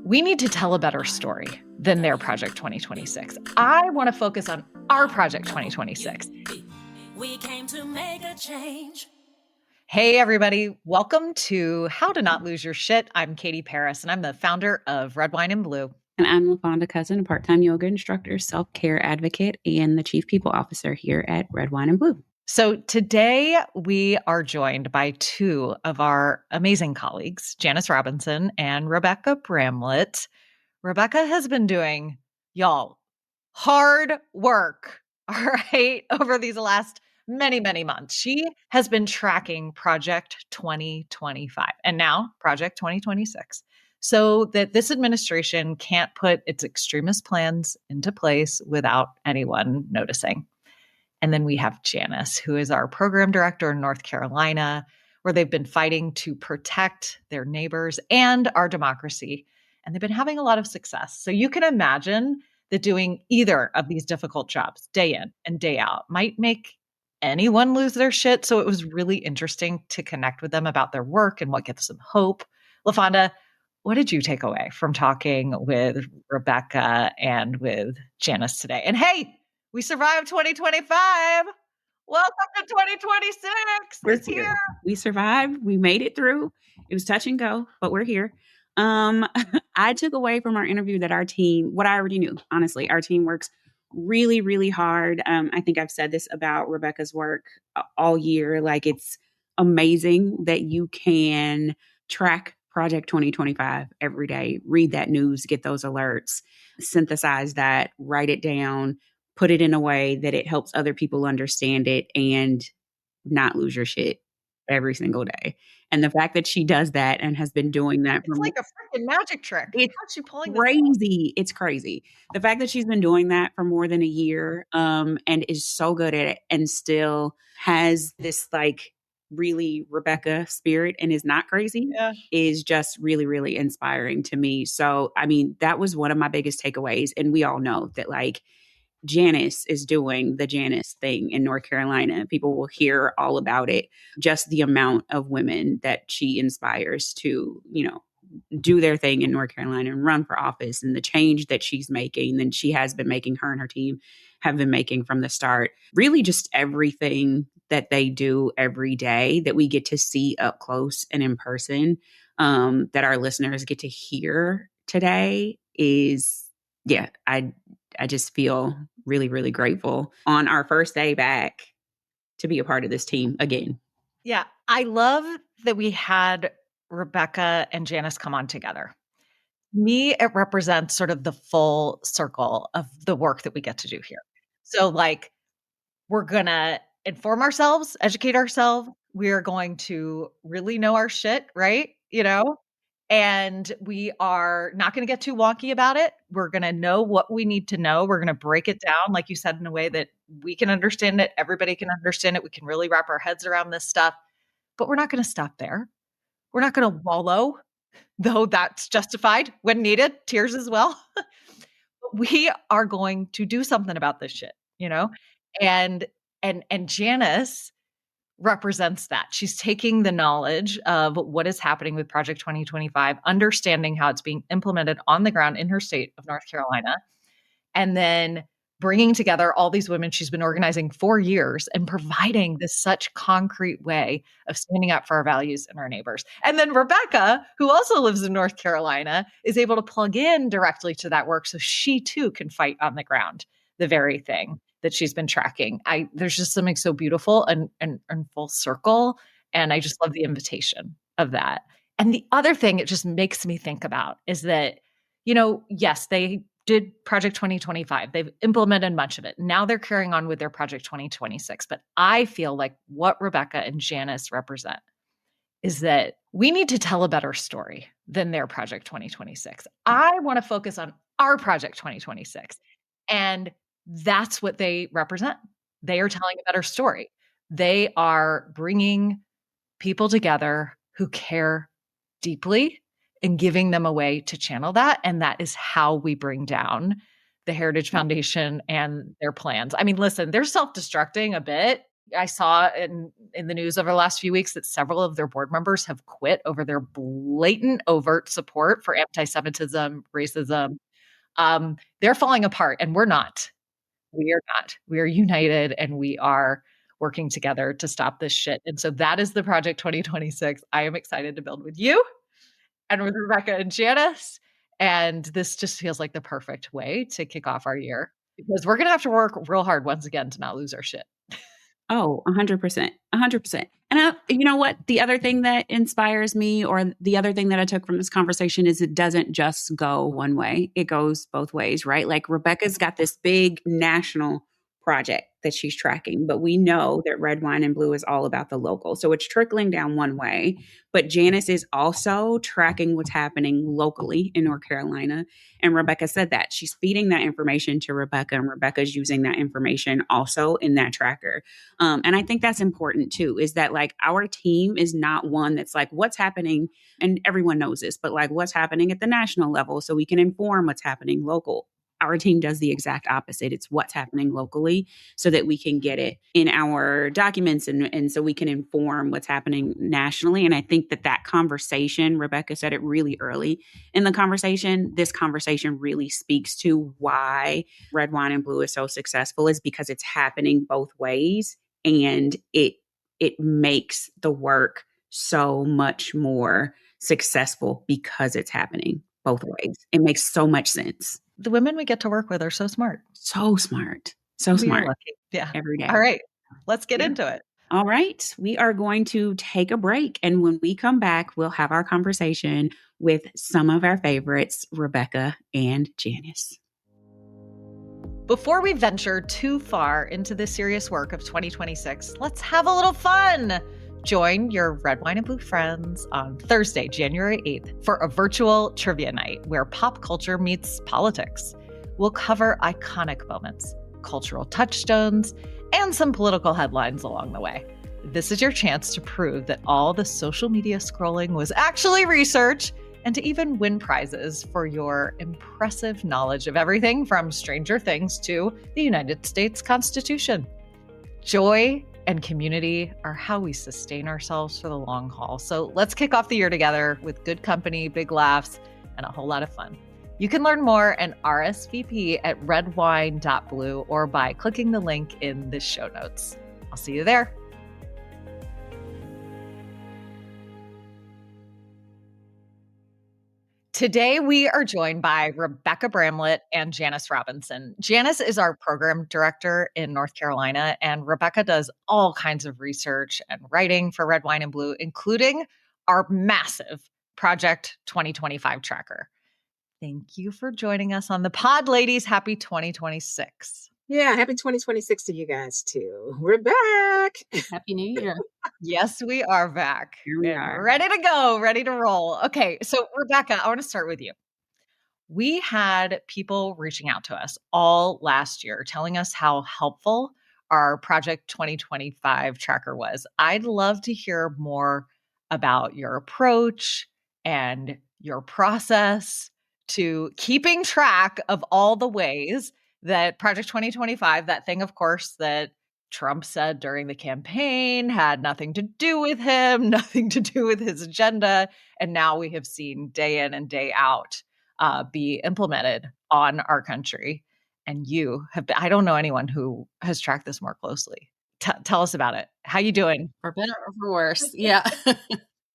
We need to tell a better story than their Project 2026. I want to focus on our Project 2026. We came to make a change. Hey, everybody. Welcome to How to Not Lose Your Shit. I'm Katie Paris, and I'm the founder of Red Wine and Blue. And I'm LaFonda Cousin, a part-time yoga instructor, self-care advocate, and the chief people officer here at Red Wine and Blue. So today we are joined by two of our amazing colleagues, Janice Robinson and Rebecca Bramlett. Rebecca has been doing, y'all, hard work, all right, over these last many months. She has been tracking Project 2025 and now Project 2026 so that this administration can't put its extremist plans into place without anyone noticing. And then we have Janice, who is our program director in North Carolina, where they've been fighting to protect their neighbors and our democracy. And they've been having a lot of success. So you can imagine that doing either of these difficult jobs day in and day out might make anyone lose their shit. So it was really interesting to connect with them about their work and what gives them hope. LaFonda, what did you take away from talking with Rebecca and with Janice today? And hey, we survived 2025. Welcome to 2026. We're here. We survived. We made it through. It was touch and go, but we're here. I took away from our interview that our team, what I already knew, honestly, our team works really hard. I think I've said this about Rebecca's work all year. Like, it's amazing that you can track Project 2025 every day, read that news, get those alerts, synthesize that, write it down, put it in a way that it helps other people understand it and not lose your shit every single day. And the fact that she does that and has been doing that It's like a freaking magic trick. It's How's she pulling crazy. It's crazy. The fact that she's been doing that for more than a year and is so good at it and still has this like really Rebecca spirit and is not crazy is just really inspiring to me. So, I mean, that was one of my biggest takeaways. And we all know that like Janice is doing the Janice thing in North Carolina. People will hear all about it. Just the amount of women that she inspires to, you know, do their thing in North Carolina and run for office, and the change that she's making and she has been making, her and her team have been making from the start. Really just everything that they do every day that we get to see up close and in person, that our listeners get to hear today is, I just feel really grateful on our first day back to be a part of this team again. Yeah, I love that we had Rebecca and Janice come on together. Me, it represents sort of the full circle of the work that we get to do here. So like, we're going to inform ourselves, educate ourselves. We're going to really know our shit, right? You know? And we are not going to get too wonky about it. We're going to know what we need to know. We're going to break it down, like you said, in a way that we can understand it. Everybody can understand it. We can really wrap our heads around this stuff. But we're not going to stop there. We're not going to wallow, though that's justified when needed, tears as well. But we are going to do something about this shit, you know? And Janice represents that. She's taking the knowledge of what is happening with Project 2025, understanding how it's being implemented on the ground in her state of North Carolina, and then bringing together all these women she's been organizing for years and providing this such concrete way of standing up for our values and our neighbors. And then Rebecca, who also lives in North Carolina, is able to plug in directly to that work so she too can fight on the ground the very thing that she's been tracking. There's just something so beautiful and full circle. And I just love the invitation of that. And the other thing it just makes me think about is that, you know, yes, they did Project 2025. They've implemented much of it. Now they're carrying on with their Project 2026. But I feel like what Rebecca and Janice represent is that we need to tell a better story than their Project 2026. I want to focus on our Project 2026. And that's what they represent. They are telling a better story. They are bringing people together who care deeply and giving them a way to channel that. And that is how we bring down the Heritage Foundation and their plans. I mean, listen, they're self-destructing a bit I saw in the news over the last few weeks that several of their board members have quit over their blatant, overt support for anti-Semitism, racism. They're falling apart, and we're not. We are not. We are united, and we are working together to stop this shit. And so that is the Project 2026 I am excited to build with you and with Rebecca and Janice. And this just feels like the perfect way to kick off our year because we're going to have to work real hard once again to not lose our shit. Oh, 100%. 100%. And you know what? The other thing that inspires me, or the other thing that I took from this conversation, is it doesn't just go one way. It goes both ways, right? Like Rebecca's got this big national project that she's tracking, but we know that Red Wine and Blue is all about the local. So it's trickling down one way, but Janice is also tracking what's happening locally in North Carolina. And Rebecca said that she's feeding that information to Rebecca, and Rebecca's using that information also in that tracker. And I think that's important too, is that like our team is not one that's like, what's happening? And everyone knows this, but like what's happening at the national level so we can inform what's happening local. Our team does the exact opposite. It's what's happening locally so that we can get it in our documents and so we can inform what's happening nationally. And I think that conversation, Rebecca said it really early in the conversation, this conversation really speaks to why Red Wine and Blue is so successful, is because it's happening both ways, and it makes the work so much more successful because it's happening both ways. It makes so much sense. The women we get to work with are so smart. So smart. So We are smart. lucky. Yeah. Every day. All right. Let's get into it. All right. We are going to take a break. And when we come back, we'll have our conversation with some of our favorites, Rebecca and Janice. Before we venture too far into the serious work of 2026, let's have a little fun. Join your Red Wine and Blue friends on Thursday, January 8th for a virtual trivia night where pop culture meets politics. We'll cover iconic moments, cultural touchstones, and some political headlines along the way. This is your chance to prove that all the social media scrolling was actually research, and to even win prizes for your impressive knowledge of everything from Stranger Things to the United States Constitution. Joy and community are how we sustain ourselves for the long haul. So let's kick off the year together with good company, big laughs, and a whole lot of fun. You can learn more and RSVP at redwine.blue or by clicking the link in the show notes. I'll see you there. Today, we are joined by Rebecca Bramlett and Janice Robinson. Janice is our program director in North Carolina, and Rebecca does all kinds of research and writing for Red Wine and Blue, including our massive Project 2025 tracker. Thank you for joining us on the pod, ladies. Happy 2026. Yeah, happy 2026 to you guys too. We're back. Happy New Year. Yes, we are back. Here we are. Ready to go, ready to roll. Okay, so Rebecca, I want to start with you. We had people reaching out to us all last year telling us how helpful our Project 2025 tracker was. I'd love to hear more about your approach and your process to keeping track of all the ways that Project 2025, that thing, of course, that Trump said during the campaign had nothing to do with him, nothing to do with his agenda. And now we have seen day in and day out be implemented on our country. And you have been, I don't know anyone who has tracked this more closely. Tell us about it. How you doing? For better or for worse. Yeah.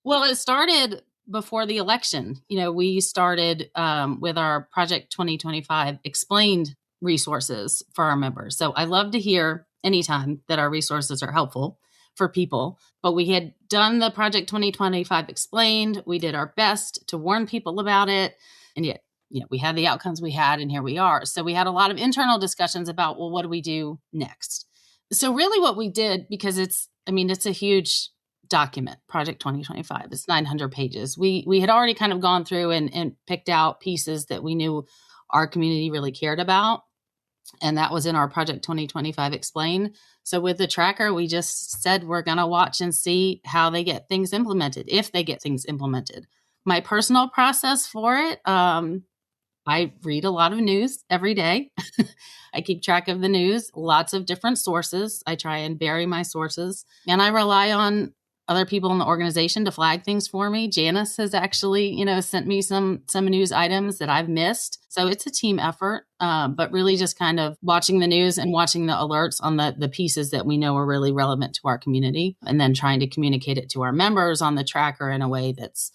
Well, it started before the election. You know, we started with our Project 2025 explained resources for our members. So I love to hear anytime that our resources are helpful for people. But we had done the Project 2025 explained. We did our best to warn people about it. And yet, you know, we had the outcomes we had, and here we are. So we had a lot of internal discussions about, well, what do we do next? So really what we did, because it's a huge document, Project 2025. It's 900 pages. We had already kind of gone through and picked out pieces that we knew our community really cared about. And that was in our Project 2025 Explain. So with the tracker, we just said we're going to watch and see how they get things implemented, if they get things implemented. My personal process for it, I read a lot of news every day. I keep track of the news, lots of different sources. I try and vary my sources, and I rely on other people in the organization to flag things for me. Janice has actually, sent me some news items that I've missed. So it's a team effort, but really just kind of watching the news and watching the alerts on the pieces that we know are really relevant to our community, and then trying to communicate it to our members on the tracker in a way that's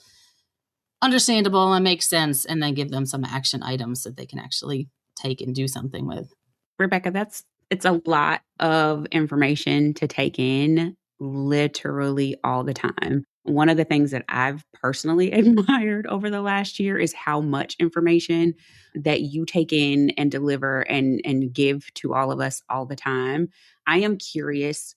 understandable and makes sense, and then give them some action items that they can actually take and do something with. Rebecca, it's a lot of information to take in literally all the time. One of the things that I've personally admired over the last year is how much information that you take in and deliver and give to all of us all the time. I am curious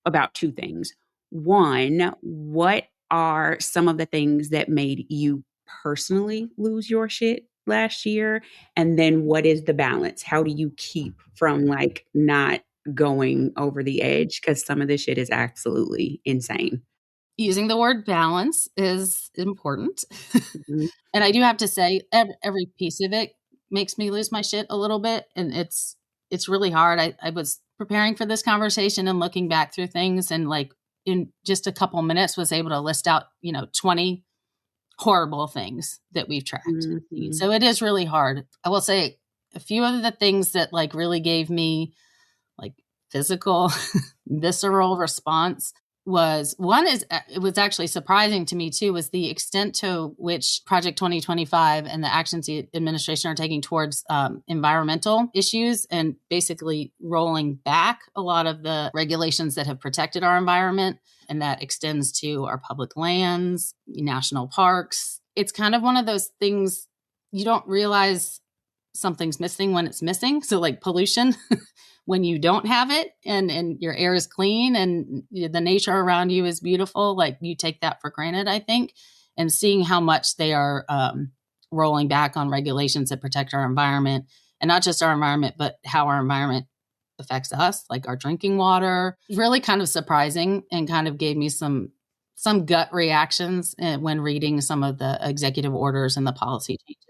about two things. One, what are some of the things that made you personally lose your shit last year? And then what is the balance? How do you keep from like not going over the edge? Because some of this shit is absolutely insane. Using the word balance is important. Mhm. And I do have to say, every piece of it makes me lose my shit a little bit. And it's really hard. I was preparing for this conversation and looking back through things, and like in just a couple minutes was able to list out, 20 horrible things that we've tracked. Mhm. So it is really hard. I will say a few of the things that like really gave me like physical, visceral response it was actually surprising to me too, was the extent to which Project 2025 and the actions the administration are taking towards environmental issues, and basically rolling back a lot of the regulations that have protected our environment. And that extends to our public lands, national parks. It's kind of one of those things you don't realize something's missing when it's missing. So like pollution, when you don't have it and your air is clean and the nature around you is beautiful, like you take that for granted, I think. And seeing how much they are rolling back on regulations that protect our environment, and not just our environment, but how our environment affects us, like our drinking water, really kind of surprising, and kind of gave me some gut reactions when reading some of the executive orders and the policy changes.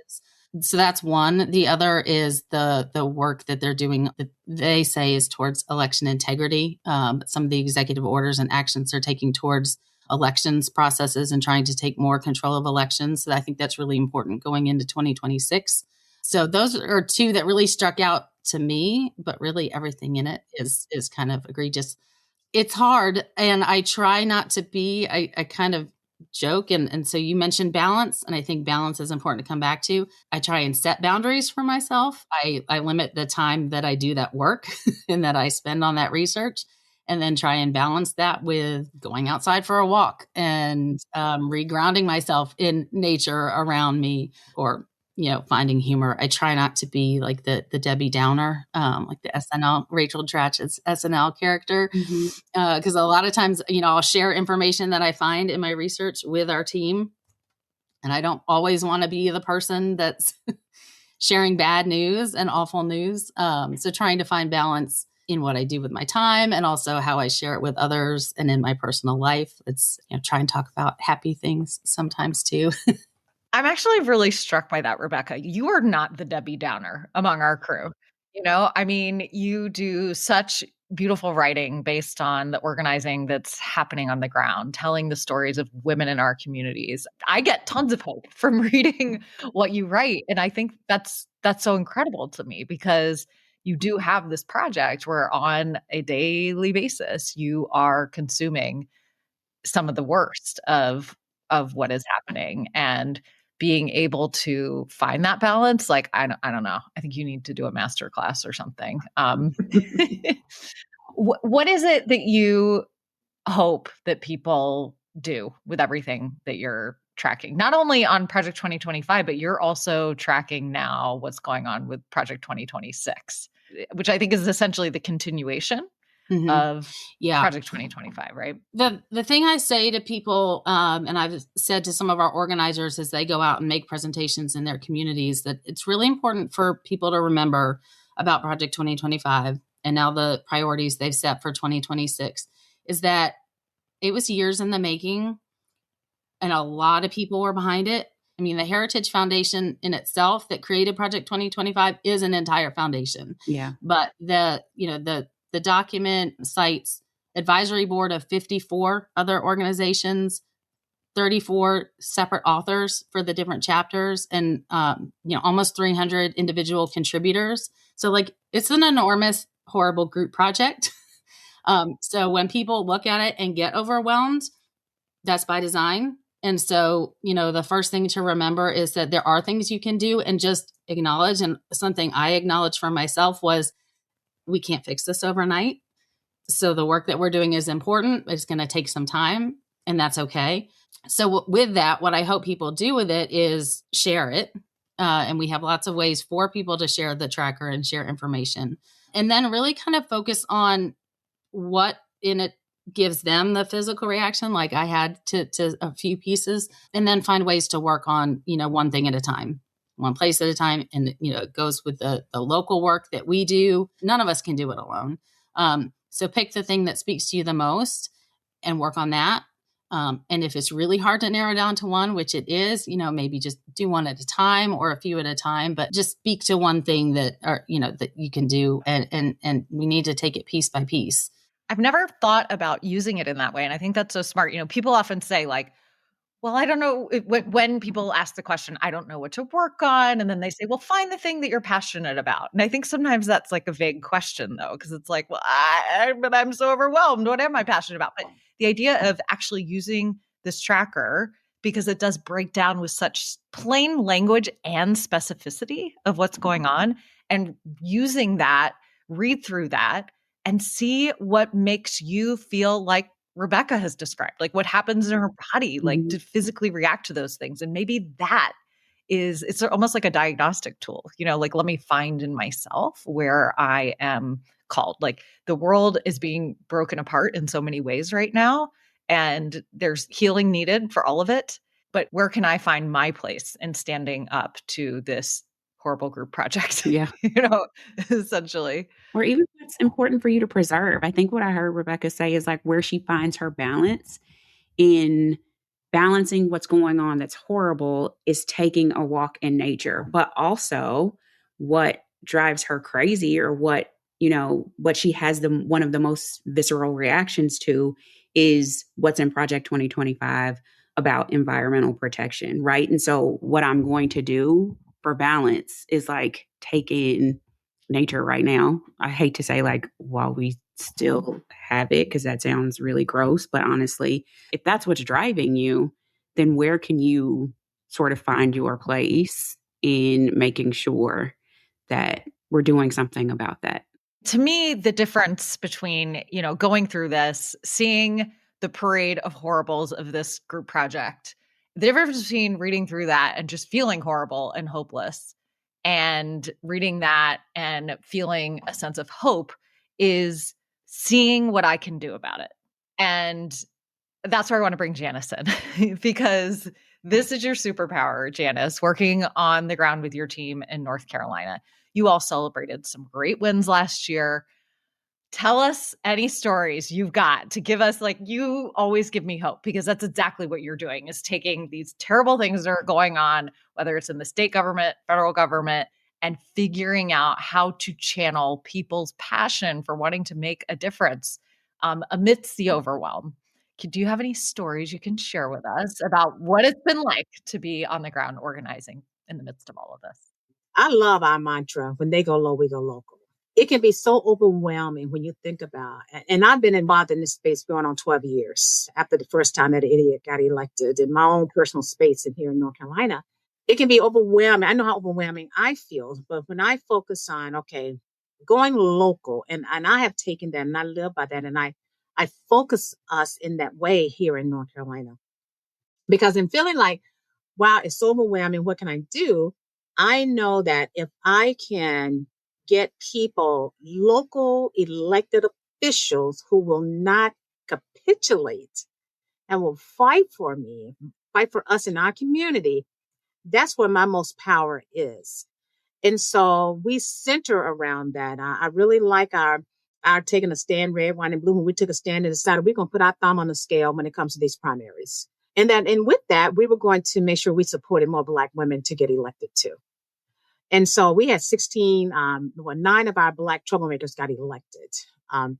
So that's one. The other is the work that they're doing that they say is towards election integrity. But some of the executive orders and actions they're taking towards elections processes and trying to take more control of elections. So I think that's really important going into 2026. So those are two that really struck out to me, but really everything in it is kind of egregious. It's hard, and I try not to be, I kind of joke. And so you mentioned balance, and I think balance is important to come back to. I try and set boundaries for myself. I limit the time that I do that work and that I spend on that research, and then try and balance that with going outside for a walk and regrounding myself in nature around me, or finding humor. I try not to be like the Debbie Downer, like the SNL, Rachel Dratch's SNL character. Because a lot of times, I'll share information that I find in my research with our team. And I don't always want to be the person that's sharing bad news and awful news. So trying to find balance in what I do with my time, and also how I share it with others and in my personal life. It's, try and talk about happy things sometimes too. I'm actually really struck by that, Rebecca. You are not the Debbie Downer among our crew. I mean, you do such beautiful writing based on the organizing that's happening on the ground, telling the stories of women in our communities. I get tons of hope from reading what you write. And I think that's so incredible to me, because you do have this project where on a daily basis, you are consuming some of the worst of what is happening, and being able to find that balance. Like, I don't know. I think you need to do a master class or something. What is it that you hope that people do with everything that you're tracking? Not only on Project 2025, but you're also tracking now what's going on with Project 2026, which I think is essentially the continuation of Project 2025, right? The thing I say to people, and I've said to some of our organizers as they go out and make presentations in their communities, that it's really important for people to remember about Project 2025 and now the priorities they've set for 2026, is that it was years in the making, and a lot of people were behind it. I mean, the Heritage Foundation in itself that created Project 2025 is an entire foundation. Yeah. But the document cites advisory board of 54 other organizations, 34 separate authors for the different chapters, and almost 300 individual contributors. So like, it's an enormous, horrible group project. So when people look at it and get overwhelmed, that's by design. And so, the first thing to remember is that there are things you can do, and just acknowledge. And something I acknowledged for myself was, we can't fix this overnight. So the work that we're doing is important. It's going to take some time, and that's okay. So with that, what I hope people do with it is share it. And we have lots of ways for people to share the tracker and share information. And then really kind of focus on what in it gives them the physical reaction, like I had to a few pieces, and then find ways to work on, one thing at a time, one place at a time. And, it goes with the local work that we do. None of us can do it alone. So pick the thing that speaks to you the most and work on that. And if it's really hard to narrow down to one, which it is, maybe just do one at a time or a few at a time, but just speak to one thing that you can do. And we need to take it piece by piece. I've never thought about using it in that way. And I think that's so smart. People often say like, well, I don't know, when people ask the question, I don't know what to work on. And then they say, well, find the thing that you're passionate about. And I think sometimes that's like a vague question though, because it's like, well, but I'm so overwhelmed. What am I passionate about? But the idea of actually using this tracker, because it does break down with such plain language and specificity of what's going on, and using that, read through that, and see what makes you feel like Rebecca has described, like what happens in her body, like to physically react to those things. And maybe it's almost like a diagnostic tool, like let me find in myself where I am called. Like the world is being broken apart in so many ways right now, and there's healing needed for all of it. But where can I find my place in standing up to this horrible group project? Yeah. Essentially. Or even what's important for you to preserve. I think what I heard Rebecca say is like where she finds her balance in balancing what's going on that's horrible is taking a walk in nature. But also what drives her crazy, or what she has one of the most visceral reactions to, is what's in Project 2025 about environmental protection, right? And so what I'm going to do for balance is like take in nature right now. I hate to say like while we still have it, because that sounds really gross, but honestly, if that's what's driving you, then where can you sort of find your place in making sure that we're doing something about that? To me, the difference between, going through this, seeing the parade of horribles of this group project, the difference between reading through that and just feeling horrible and hopeless, and reading that and feeling a sense of hope, is seeing what I can do about it. And that's where I want to bring Janice in, because this is your superpower, Janice, working on the ground with your team in North Carolina. You all celebrated some great wins last year. Tell us any stories you've got to give us. Like, you always give me hope, because that's exactly what you're doing, is taking these terrible things that are going on, whether it's in the state government, federal government, and figuring out how to channel people's passion for wanting to make a difference amidst the overwhelm. Do you have any stories you can share with us about what it's been like to be on the ground organizing in the midst of all of this? I love our mantra, when they go low, we go local. It can be so overwhelming when you think about it. And I've been involved in this space going on 12 years after the first time that an idiot got elected in my own personal space in here in North Carolina. It can be overwhelming. I know how overwhelming I feel, but when I focus on, okay, going local, and I have taken that and I live by that, and I focus us in that way here in North Carolina, because I'm feeling like, wow, it's so overwhelming. What can I do? I know that if I can get people, local elected officials, who will not capitulate and will fight for me, fight for us in our community, that's where my most power is. And so we center around that. I really like our taking a stand, red, white, and blue. When we took a stand and decided we're going to put our thumb on the scale when it comes to these primaries. And with that, we were going to make sure we supported more Black women to get elected too. And so we had 9 of our Black troublemakers got elected, 9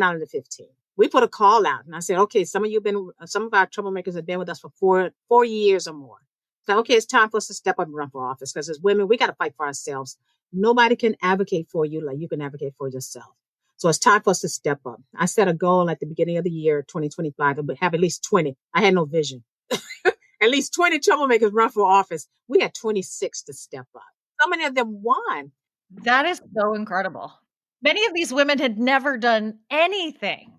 out of the 15. We put a call out and I said, okay, some of our troublemakers have been with us for 4 years or more. So, okay, it's time for us to step up and run for office because as women, we got to fight for ourselves. Nobody can advocate for you like you can advocate for yourself. So it's time for us to step up. I set a goal at the beginning of the year, 2025, to have at least 20. I had no vision. At least 20 troublemakers run for office. We had 26 to step up. So many of them won. That is so incredible. Many of these women had never done anything,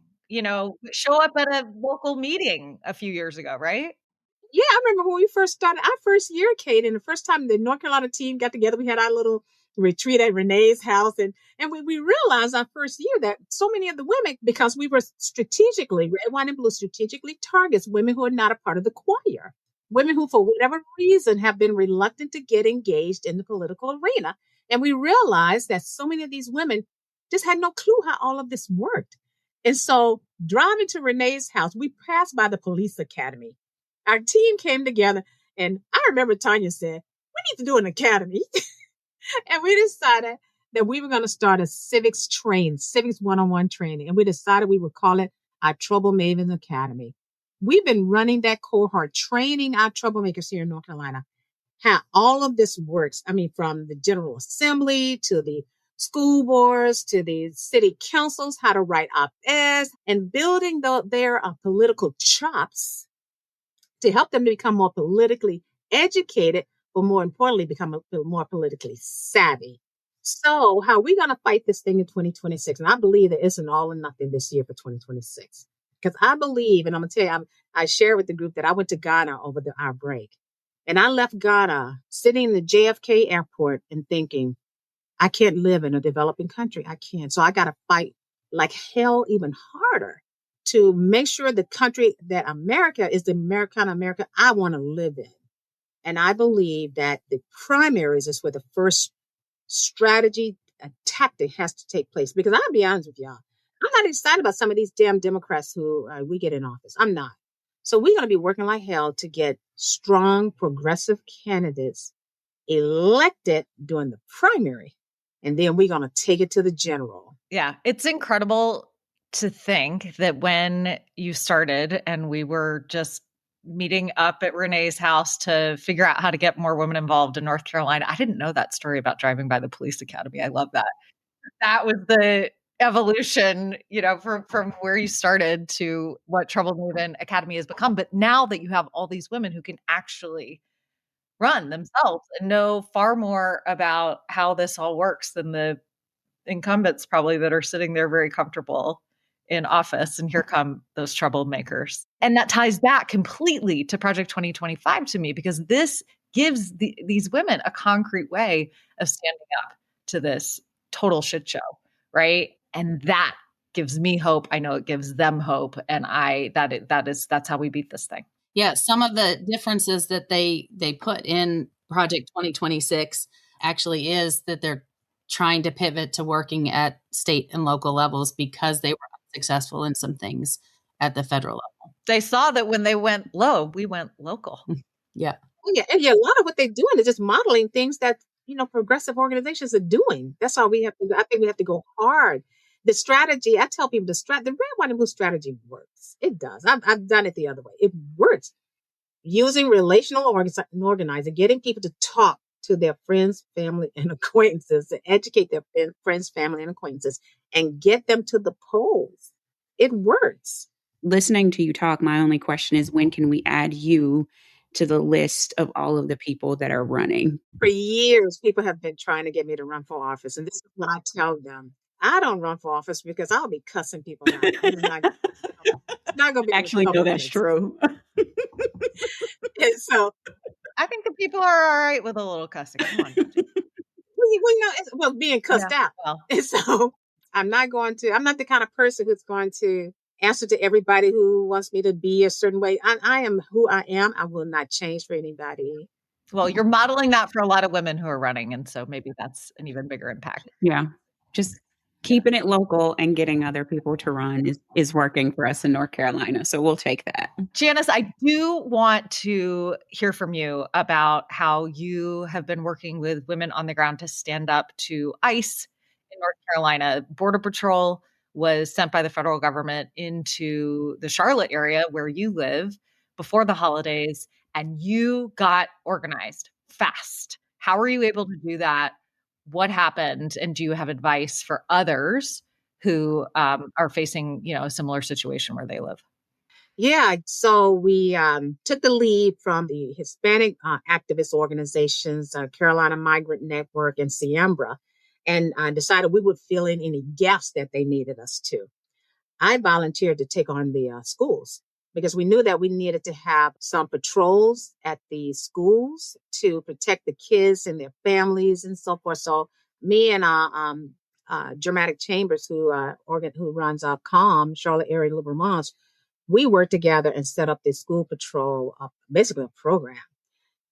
show up at a local meeting a few years ago, right? Yeah, I remember when we first started our first year, Kate, and the first time the North Carolina team got together, we had our little retreat at Renee's house. And we realized our first year that so many of the women, because we were Red, White, and Blue strategically targets women who are not a part of the choir, women who, for whatever reason, have been reluctant to get engaged in the political arena. And we realized that so many of these women just had no clue how all of this worked. And so driving to Renee's house, we passed by the police academy. Our team came together, and I remember Tanya said, we need to do an academy. And we decided that we were going to start a civics one-on-one training. And we decided we would call it our Trouble Mavens Academy. We've been running that cohort, training our troublemakers here in North Carolina, how all of this works. I mean, from the General Assembly to the school boards to the city councils, how to write op-eds, and building their political chops to help them to become more politically educated, but more importantly, become more politically savvy. So how are we going to fight this thing in 2026? And I believe that it's an all or nothing this year for 2026. Because I believe, and I'm going to tell you, I share with the group that I went to Ghana over our break. And I left Ghana sitting in the JFK airport and thinking, I can't live in a developing country. I can't. So I got to fight like hell even harder to make sure the country that America is the American America I want to live in. And I believe that the primaries is where the first strategy and tactic has to take place. Because I'll be honest with y'all, I'm not excited about some of these damn Democrats who we get in office. I'm not. So we're going to be working like hell to get strong, progressive candidates elected during the primary. And then we're going to take it to the general. Yeah, it's incredible to think that when you started and we were just meeting up at Renee's house to figure out how to get more women involved in North Carolina. I didn't know that story about driving by the police academy. I love that. That was the evolution, from where you started to what Trouble Maven Academy has become. But now that you have all these women who can actually run themselves and know far more about how this all works than the incumbents probably that are sitting there very comfortable in office, and here come those troublemakers. And that ties back completely to Project 2025 to me, because this gives these women a concrete way of standing up to this total shit show, right? And that gives me hope. I know it gives them hope, and that's how we beat this thing. Yeah, some of the differences that they put in Project 2026 actually is that they're trying to pivot to working at state and local levels because they were successful in some things at the federal level. They saw that when they went low, we went local. Yeah. Yeah. And a lot of what they're doing is just modeling things that, progressive organizations are doing. That's all we have to do. I think we have to go hard. The strategy, I tell people the red, white, and blue strategy works. It does. I've done it the other way. It works. Using relational organizing, getting people to talk to their friends, family, and acquaintances, to educate their friends, family, and acquaintances, and get them to the polls. It works. Listening to you talk, my only question is, when can we add you to the list of all of the people that are running? For years, people have been trying to get me to run for office. And this is what I tell them. I don't run for office because I'll be cussing people out. It's not going to be actually, no, that's true. And so I think the people are all right with a little cussing. Come on. Being cussed out. Well. And so I'm not the kind of person who's going to answer to everybody who wants me to be a certain way. I am who I am. I will not change for anybody. Well, you're modeling that for a lot of women who are running. And so maybe that's an even bigger impact. Yeah. Just Keeping it local and getting other people to run is working for us in North Carolina. So we'll take that. Janice, I do want to hear from you about how you have been working with women on the ground to stand up to ICE in North Carolina. Border Patrol was sent by the federal government into the Charlotte area where you live before the holidays, and you got organized fast. How were you able to do that? What happened? And do you have advice for others who are facing, a similar situation where they live? Yeah, so we took the lead from the Hispanic activist organizations, Carolina Migrant Network and Siembra, and decided we would fill in any gaps that they needed us to. I volunteered to take on the schools because we knew that we needed to have some patrols at the schools to protect the kids and their families and so forth. So me and Dramatic Chambers, who runs CALM, Charlotte Area Liberal Moms, we worked together and set up this school patrol, basically a program.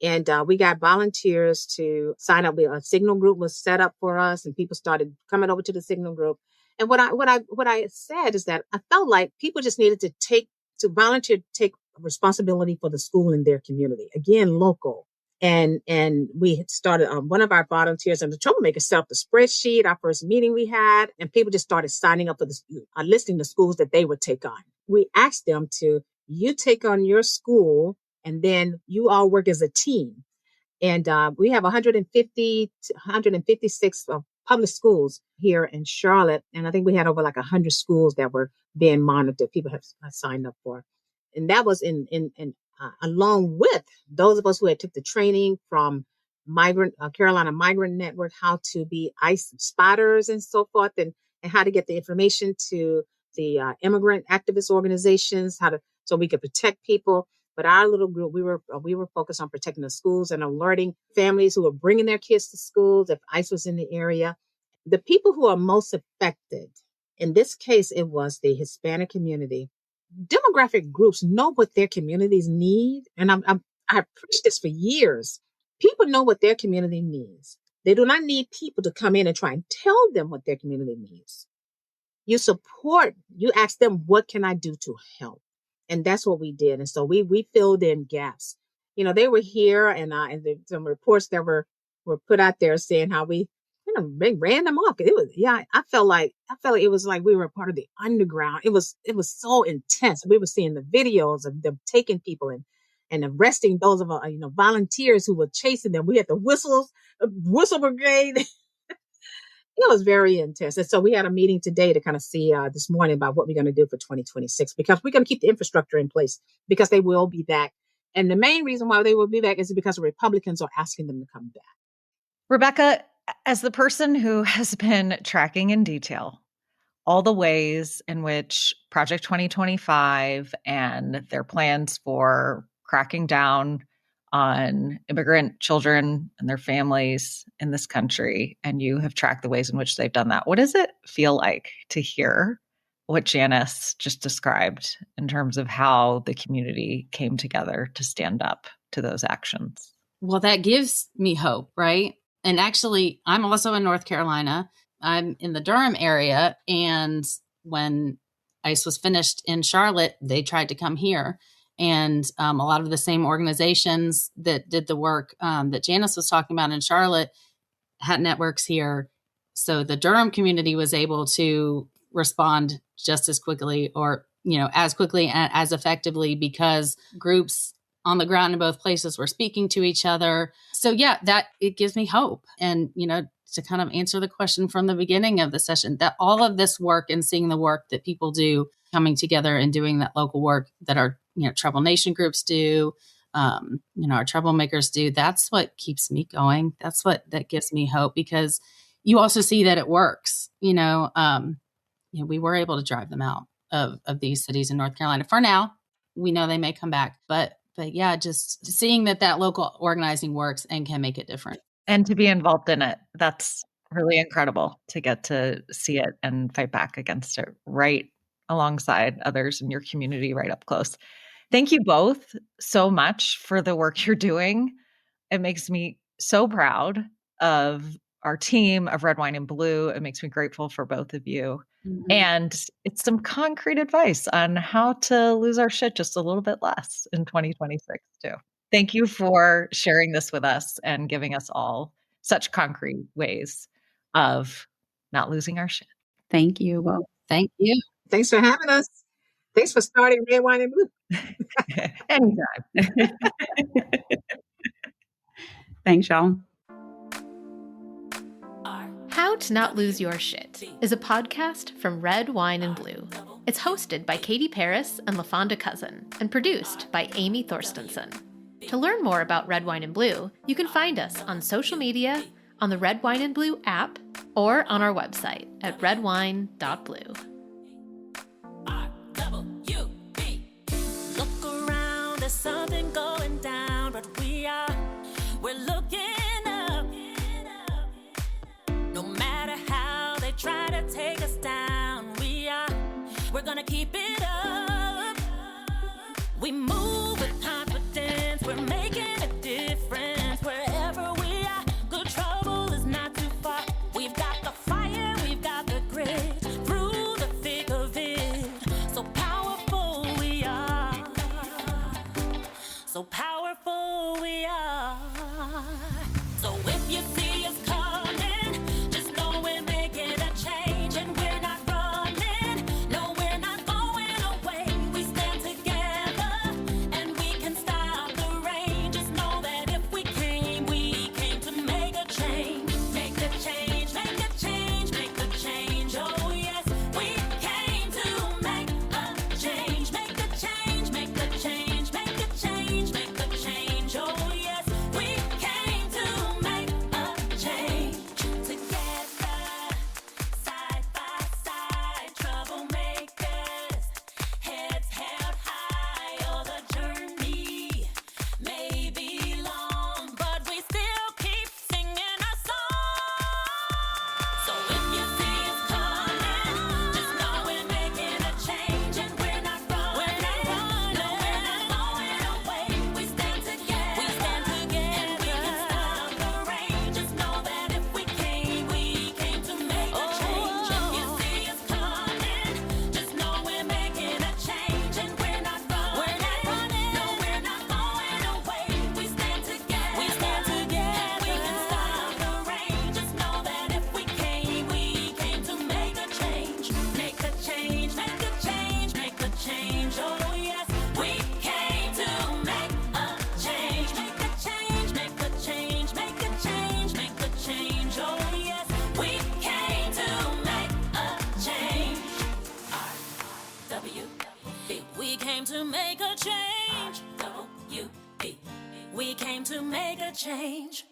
And we got volunteers to sign up. A signal group was set up for us, and people started coming over to the signal group. And what I said is that I felt like people just needed to volunteer to take responsibility for the school in their community. Again, local. And we had started one of our volunteers and the troublemakers set up the spreadsheet, our first meeting we had, and people just started signing up for this, listing the schools that they would take on. We asked them you take on your school and then you all work as a team. And we have 150 to 156 public schools here in Charlotte. And I think we had over like 100 schools that were being monitored. People have signed up for. And that was along with those of us who had took the training from Carolina Migrant Network, how to be ICE spotters and so forth, and how to get the information to the immigrant activist organizations, so we could protect people. But our little group, we were focused on protecting the schools and alerting families who were bringing their kids to schools if ICE was in the area. The people who are most affected, in this case, it was the Hispanic community. Demographic groups know what their communities need. And I've preached this for years. People know what their community needs. They do not need people to come in and try and tell them what their community needs. You ask them, what can I do to help? And that's what we did. And so we filled in gaps. They were here and some reports that were put out there saying how we ran them off. I felt like it was like we were a part of the underground. It was so intense. We were seeing the videos of them taking people and arresting those of volunteers who were chasing them. We had the whistle brigade. It was very intense. And so we had a meeting today to kind of see this morning about what we're going to do for 2026, because we're going to keep the infrastructure in place because they will be back. And the main reason why they will be back is because the Republicans are asking them to come back. Rebecca, as the person who has been tracking in detail all the ways in which Project 2025 and their plans for cracking down on immigrant children and their families in this country, and you have tracked the ways in which they've done that, what does it feel like to hear what Janice just described in terms of how the community came together to stand up to those actions? Well, that gives me hope, right? And actually, I'm also in North Carolina. I'm in the Durham area. And when ICE was finished in Charlotte, they tried to come here. And a lot of the same organizations that did the work that Janice was talking about in Charlotte had networks here. So the Durham community was able to respond just as quickly, or, as quickly and as effectively, because groups on the ground in both places were speaking to each other. So yeah, that it gives me hope. And, to kind of answer the question from the beginning of the session, that all of this work and seeing the work that people do coming together and doing that local work that our, Trouble Nation groups do, our troublemakers do, that's what keeps me going. That gives me hope, because you also see that it works. We were able to drive them out of these cities in North Carolina for now. We know they may come back, but yeah, just seeing that local organizing works and can make it different. And to be involved in it. That's really incredible to get to see it and fight back against it right alongside others in your community right up close. Thank you both so much for the work you're doing. It makes me so proud of our team of Red Wine and Blue. It makes me grateful for both of you. Mhm. And it's some concrete advice on how to lose our shit just a little bit less in 2026 too. Thank you for sharing this with us and giving us all such concrete ways of not losing our shit. Thank you. Well, Thank you. Thanks for having us. Thanks for starting Red Wine and Blue. Anytime. thanks, y'all. How to Not Lose Your Shit is a podcast from Red Wine and Blue. It's hosted by Katie Paris and LaFonda Cousin and produced by Amy Thorstensen. To learn more about Red Wine and Blue, you can find us on social media, on the Red Wine and Blue app, or on our website at redwine.blue. Look around, there's something going down, but we're looking up. No matter how they try to take us down, we're gonna keep it up. We move with confidence, we're making a difference wherever we are. Good trouble is not too far. We've got the fire, we've got the grit, through the thick of it. So powerful we are. So powerful we are. So if you see us coming, just know we're making a change and we're not running. No, we're not going away. We stand together and we can stop the rain. Just know that if we came to make a change. Make a change, make a change, make a change. Oh yes, we came to make a change. Make a change, make a change, make a change, make a change. Oh yes, we came to make a change. Together, side by side, troublemakers, heads held high. Oh, the journey may be long, but we still keep singing our song. So if you see us coming, just know we're making a change and we're not running. No, we're not going away. We stand together. And we can stop the rain. Just know that if we came to make a change. If you see us coming, just know we're making a change and we're not running. No, we're not going away. We stand together. And we can stop the rain. Just know that if we came to make a change. Make a change, make a change, make a change. Oh yes, we came to make a change. Make a change, make a change, make a change, make a change. Oh yes, we came to make a change. R-W-B. We came to make a change. R-W-B. We came to make a change.